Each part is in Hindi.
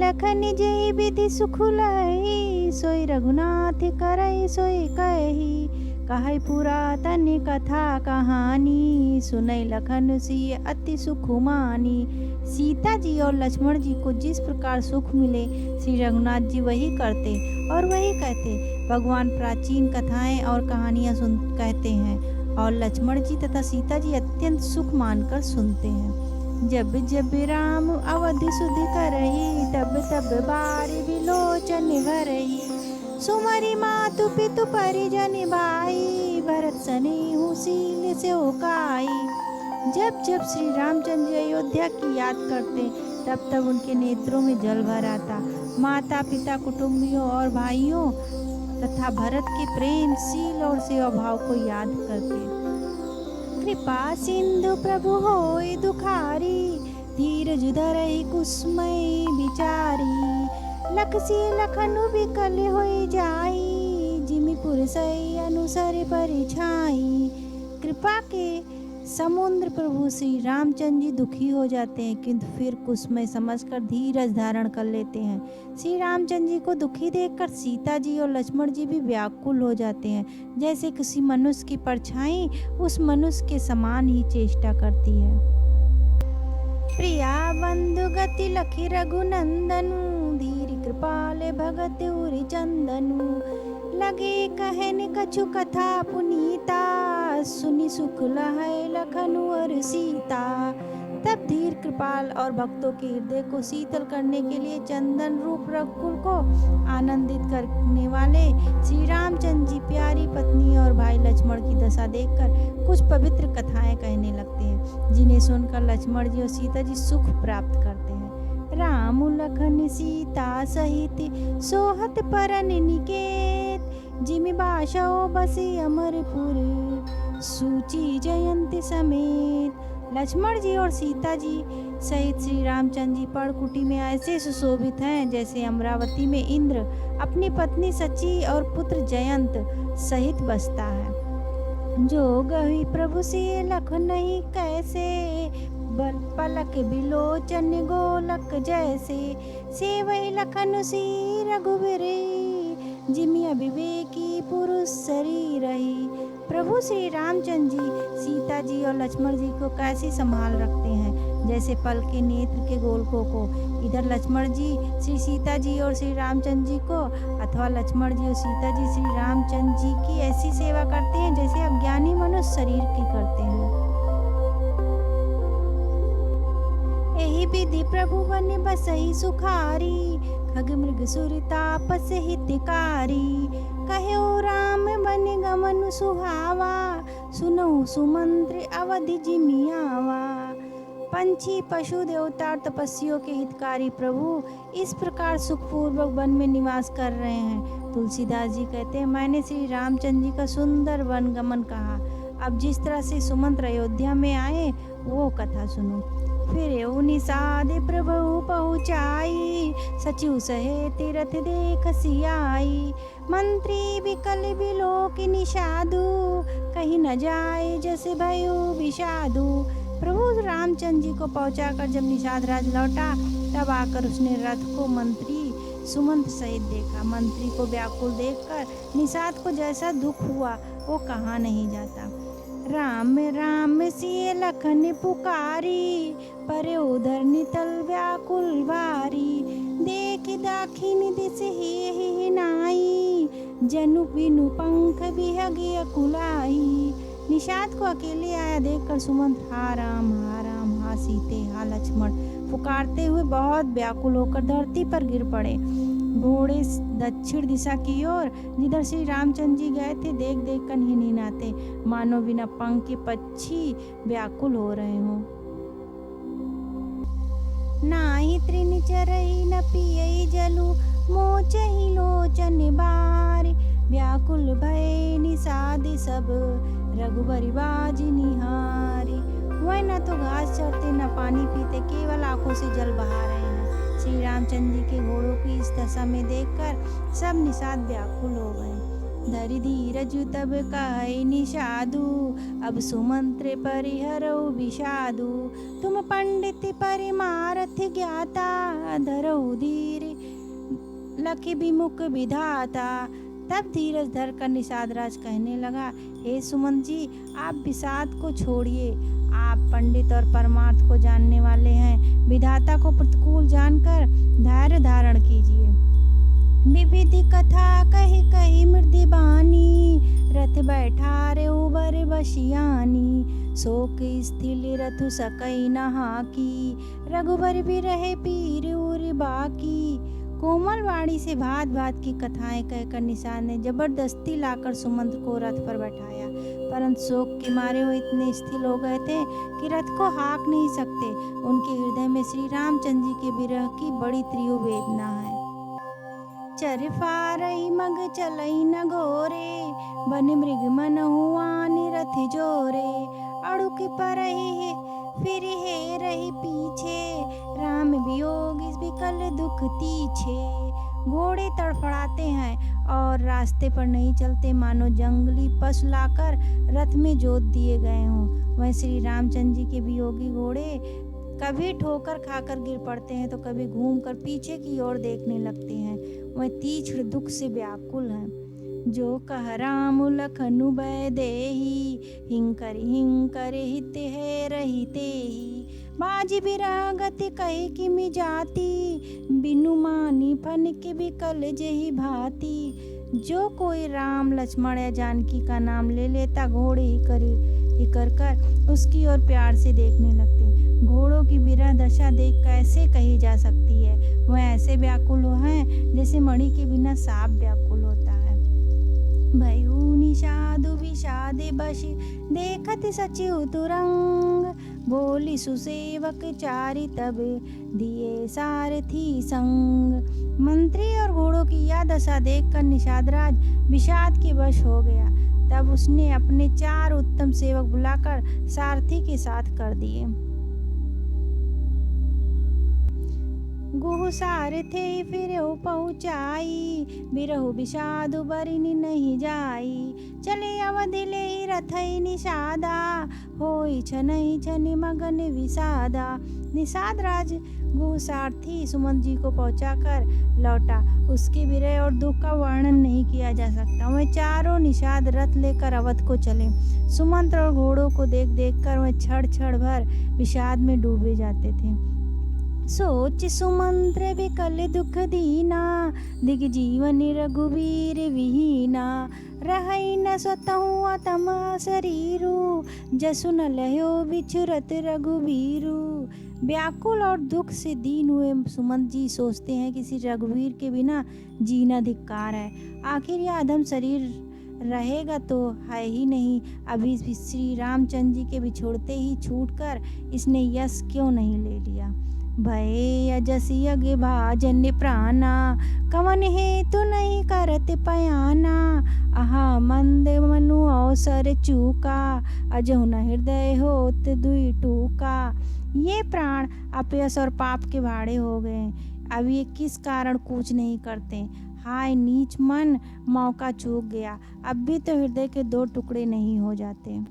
लखन जय विधि सुख लही, सोई रघुनाथ करई सोई कही। कहै पुरातन कथा कहानी, सुनई लखन सिय अति सुख मानी। सीता जी और लक्ष्मण जी को जिस प्रकार सुख मिले, श्री रघुनाथ जी वही करते और वही कहते। भगवान प्राचीन कथाएं और कहानियां कहते हैं और लक्ष्मण जी तथा सीता जी अत्यंत सुख मानकर सुनते हैं। जब जब राम अवधि सुधि करही, तब तब बारी विलोचन भरही। सुमरि मातु पितु परिजन भाई, भरत सनेहु शील स्यो काई। जब जब श्री रामचंद्र जी अयोध्या की याद करते, तब तब उनके नेत्रों में जल भर आता। माता पिता कुटुंबियों और भाइयों तथा भरत के प्रेम शील और सेवा भाव को याद करके। कृपा सिंधु प्रभु होय दुखारी, धीरज धरहि कुसुमय बिचारी। लखसी लखनु बिकल होय जाई, जिमि पुरसई अनुसर परिछाई। कृपा के समुद्र प्रभु श्री रामचंद्र जी दुखी हो जाते हैं, किंतु फिर कुसुमय समझकर धीरज धारण कर लेते हैं। श्री रामचंद्र जी को दुखी देखकर सीता जी और लक्ष्मण जी भी व्याकुल हो जाते हैं, जैसे किसी मनुष्य की परछाई उस मनुष्य के समान ही चेष्टा करती है। प्रिया बंधु गति लखी रघुनंदनु, धीर कृपाल भगत उरि चंदनु। लगे कहन कछु कथा पुनीता, सुनि सुख लहै लखनु और सीता। तब धीर कृपाल और भक्तों के हृदय को शीतल करने के लिए चंदन रूप रघुकुल को आनंदित करने वाले श्री रामचंद्र जी प्यारी पत्नी और भाई लक्ष्मण की दशा देखकर कुछ पवित्र कथाएं कहने लगते हैं, जिन्हें सुनकर लक्ष्मण जी और सीता जी सुख प्राप्त करते हैं। राम लखन सीता सहित सोहत परन निकेत, जिमि बासो बसी अमरपुर सूची जयंती समेत। लक्ष्मण जी और सीता जी सहित श्री रामचंद्र जी पर्णकुटी में ऐसे सुशोभित हैं, जैसे अमरावती में इंद्र अपनी पत्नी सची और पुत्र जयंत सहित बसता है। जो गही प्रभु से लख नहीं कैसे, बल पलक बिलोचन गोलक जैसे। सेवै लखन सी रघुवीरे, जिमि अविवेकी पुरुष शरीर रही। प्रभु श्री रामचंद्र जी सीता जी और लक्ष्मण जी को कैसे संभाल रखते हैं, जैसे पल के नेत्र के गोलकों को। इधर लक्ष्मण जी श्री सीता जी और श्री रामचंद्र जी को, अथवा लक्ष्मण जी और सीता जी श्री रामचंद्र जी की ऐसी सेवा करते हैं जैसे अज्ञानी मनुष्य शरीर की करते हैं। यही विधि प्रभु बन बसहि सुखारी, खग मृग सुर तापस हितकारी। कहो राम बन गमन सुहावा, सुनो सुमंत्र अवधि जिमि आवा। पंछी पशु देवता और तपस्वियों के हितकारी प्रभु इस प्रकार सुखपूर्वक वन में निवास कर रहे हैं। तुलसीदास जी कहते हैं, मैंने श्री रामचंद्र जी का सुंदर वन गमन कहा, अब जिस तरह से सुमंत्र अयोध्या में आए वो कथा सुनो। फिर निषाद प्रभु पहुँचाई, सचिव सहे तीरथ देख सियाई। मंत्री विकल बिलोक निषादु, कहीं न जाए जैसे भयो विषादु। प्रभु रामचंद्र जी को पहुंचाकर जब निषाद राज लौटा, तब आकर उसने रथ को मंत्री सुमंत सहित देखा। मंत्री को व्याकुल देखकर निषाद को जैसा दुख हुआ वो कहा नहीं जाता। राम राम सिय लखन पुकारी, परे उधर नितल व्याकुल भारी। देख दाखिन दिस ही नाई, जनु बिनु पंख बिहगी अकुलाई। निषाद को अकेले आया देखकर सुमंत हा राम हा सीते हा लक्ष्मण पुकारते हुए बहुत व्याकुल होकर धरती पर गिर पड़े। घोड़े दक्षिण दिशा की ओर जिधर श्री रामचंद्र जी गए थे देख देख कर हिनहिनाते, मानो बिना पंख के पक्षी व्याकुल हो रहे हों। नाही तृण चरई न पियई जलु, मोचहि लोचन बारि। व्याकुल भय निषाद सब, रघुबरी बाजी निहारी। वह न तो घास चरते न पानी पीते, केवल आंखों से जल बहा रहे हैं। श्री रामचंद्र जी के घोड़ों की इस दशा में देखकर सब निषाद व्याकुल हो गए। धरि धीरजु तब कहे निषादु, अब सुमंत्र परिहरौ विषादु। तुम पंडित परिमारथ ज्ञाता, धरऊ धीर लखि विमुख विधाता। तब धीरज धर कर निषाद राज कहने लगा, हे सुमंत जी, आप विषाद को छोड़िए। आप पंडित और परमार्थ को जानने वाले हैं, विधाता को प्रतिकूल जानकर धैर्य धारण कीजिए। विविधि कथा कही कही मृदि बानी, रथ बैठा रे उबर बशियानी। शोक स्थिल रथु सकई नहा की, रघुबर भी रहे पीर उर बाकी। कोमल वाणी से भात भात की कथाएं कहकर निषाद ने जबरदस्ती लाकर सुमंत्र को रथ पर बैठाया, परंतु शोक के मारे वो इतने स्थिर हो गए थे कि रथ को हाँक नहीं सकते। उनके हृदय में श्री रामचंद्र जी के विरह की बड़ी तीव्र वेदना है। चरफारई मग चलई न घोरे, बन मृग मन हुआ निरथ जोरे। अड़ुक परही फिर हे रही पीछे, राम वियोग इस विकल दुख तीछे। घोड़े तड़फड़ाते हैं और रास्ते पर नहीं चलते, मानो जंगली पशु लाकर रथ में जोत दिए गए हों। वह श्री रामचंद्र जी के वियोगी घोड़े कभी ठोकर खाकर गिर पड़ते हैं तो कभी घूमकर पीछे की ओर देखने लगते हैं। वह तीक्ष्ण दुख से व्याकुल हैं। जो कह राम लखनु बै देही, हिंकर हित है रहिते ही। बाजी बिरह गति कही किमि जाती, बिनु मानी फन के बिकल जेहि भांति। जो कोई राम लक्ष्मण या जानकी का नाम ले लेता, घोड़े ही कर उसकी ओर प्यार से देखने लगते। घोड़ों की विरह दशा देख कैसे कही जा सकती है। वह ऐसे व्याकुल हैं जैसे मणि के बिना सांप व्याकुल होता है। भयु निषादु विषादे बशी, देखत सचिव तुरंग। बोली सुसेवक चारि तब, दिए सारथी संग। मंत्री और घोड़ों की यह दशा देखकर निषाद राज विषाद के वश हो गया। तब उसने अपने 4 उत्तम सेवक बुलाकर सारथी के साथ कर दिए। गुह सारथे फिर पहुँचाई, बिरहु विषादु बरिनी नहीं जाई। चले अवधि ले रथई निषादा, होई छनई छनि मगन विषादा। निषाद राज गुह सारथी सुमंत जी को पहुंचाकर लौटा। उसके विरह और दुख का वर्णन नहीं किया जा सकता। वह चारों निषाद रथ लेकर अवध को चले। सुमंत और घोड़ों को देख देख कर वह क्षण क्षण भर विषाद में डूबे जाते थे। सोच सुमंत्र विकल दुख दीना, दिग जीवन रघुवीर विहीना। रहई न स्वतहु अतम शरीरु, जसु न लयो बिछुरत रघुवीरु। व्याकुल और दुख से दीन हुए सुमंत जी सोचते हैं कि श्री रघुवीर के बिना जीना धिक्कार है। आखिर यह अधम शरीर रहेगा तो है ही नहीं। अभी श्री रामचंद्र जी के बिछोड़ते ही छूटकर इसने यश क्यों नहीं ले लिया। भय अजस यज्ञ भाजन प्राणा, कवन हेतु नहीं करत पयाना। आहा मंद मनु अवसर चूका, अजहु न हृदय होत दुई टूका। ये प्राण अपयश और पाप के भाड़े हो गए। अब ये किस कारण कूच नहीं करते। हाय नीच मन, मौका चूक गया। अब भी तो हृदय के 2 टुकड़े नहीं हो जाते।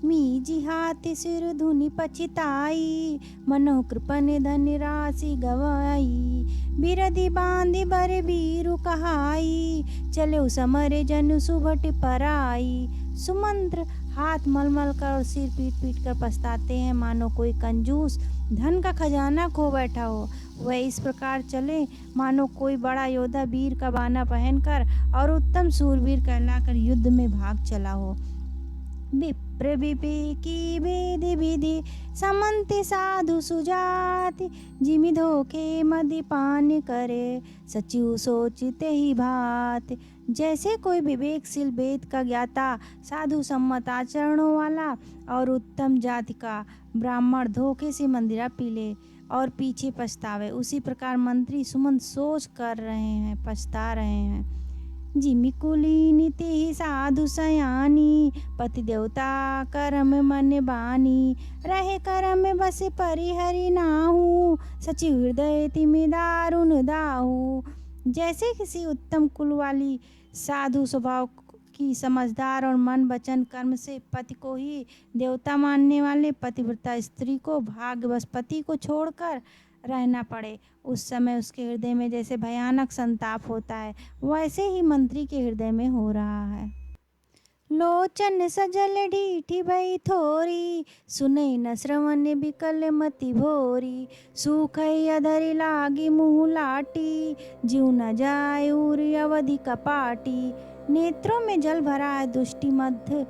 मीजी हाथि सिर धुनि पछिताई, मनहु कृपन धन राशि गवाई। बिरधि बांधि बर बीरु कहाई, चले समरे जन सुभट पराई। सुमंत्र हाथ मलमल कर और सिर पीट पीट कर पछताते हैं, मानो कोई कंजूस धन का खजाना खो बैठा हो। वह इस प्रकार चले मानो कोई बड़ा योद्धा वीर का बाना पहनकर और उत्तम सूरवीर कहलाकर युद्ध में भाग चला हो। विप्र विवेकी वेद विधि, समन्ति साधु सुजाति। जिमि धोखे मदिपान करे, सचिव सोचते ही भात। जैसे कोई विवेकशील वेद का ज्ञाता, साधु सम्मत आचरणों वाला और उत्तम जाति का ब्राह्मण धोखे से मंदिरा पी ले और पीछे पछतावे, उसी प्रकार मंत्री सुमंत सोच कर रहे हैं, पछता रहे हैं। जिमि कुली नीति साधु सयानी, पति देवता करम मन बानी। रहे करम बस परिहरि नाहु, सचिव हृदय तिमि दारुण दाहु। जैसे किसी उत्तम कुल वाली साधु स्वभाव की समझदार और मन वचन कर्म से पति को ही देवता मानने वाले पतिव्रता स्त्री को भाग्यवश पति को छोड़कर रहना पड़े, उस समय उसके हृदय में जैसे भयानक संताप होता है, वैसे ही मंत्री के हृदय में हो रहा है। लोचन सजल ढीठी भई थोरी, सुनई न श्रवण बिकल मति भोरी। सूखई अधरि लागी मुँह लाटी, जीव न जाय उरी अवधि कपाटी। नेत्रों में जल भरा है, दुष्टि मध्य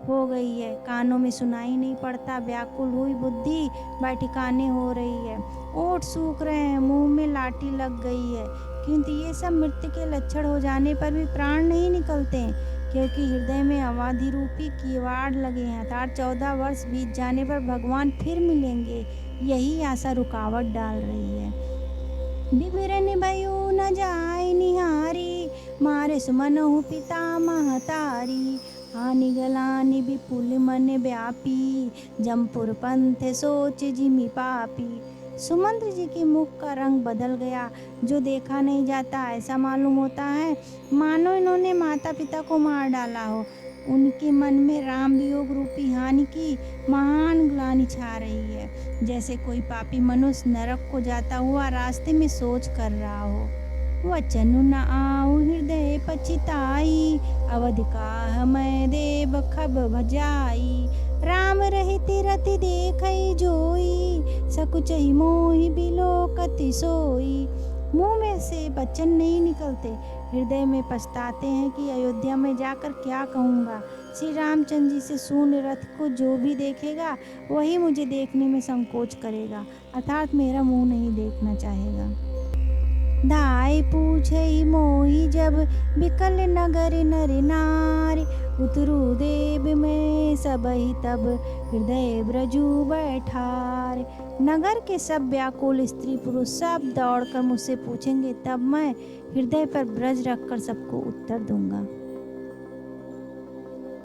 हो गई है, कानों में सुनाई नहीं पड़ता, व्याकुल हुई बुद्धि बैठिकाने हो रही है, ओठ सूख रहे हैं, मुंह में लाठी लग गई है। किंतु ये सब मृत्यु के लक्षण हो जाने पर भी प्राण नहीं निकलते, क्योंकि हृदय में अवधि रूपी किवाड़ लगे हैं, अर्थात 14 वर्ष बीत जाने पर भगवान फिर मिलेंगे, यही आशा रुकावट डाल रही है। बिबिरन भयो न जाय निहारी, मारे सुमनहु पिता महतारी। हानि गलानि विपुल मन व्यापी, जमपुर पंथ सोच जिमि पापी। सुमंत्र जी के मुख का रंग बदल गया, जो देखा नहीं जाता, ऐसा मालूम होता है मानो इन्होंने माता पिता को मार डाला हो। उनके मन में राम वियोग रूपी हानि की महान ग्लानि छा रही है, जैसे कोई पापी मनुष्य नरक को जाता हुआ रास्ते में सोच कर रहा हो। वचन न आऊ हृदय पछिताई, अवधि काह मैं देव खब भजाई। राम रहिति रति देखई जोई, सकुचहि मोहि बिलोकति सोई। मुंह में से वचन नहीं निकलते, हृदय में पछताते हैं कि अयोध्या में जाकर क्या कहूँगा। श्री रामचंद्र जी से शून्य रथ को जो भी देखेगा वही मुझे देखने में संकोच करेगा, अर्थात मेरा मुंह नहीं देखना चाहेगा। धाय पूछई मोहि जब बिकल नगर नर नारी, उतरू देव में सबहि तब हृदय ब्रजु बैठार। नगर के सब व्याकुल स्त्री पुरुष सब दौड़कर मुझसे पूछेंगे, तब मैं हृदय पर ब्रज रखकर सबको उत्तर दूंगा।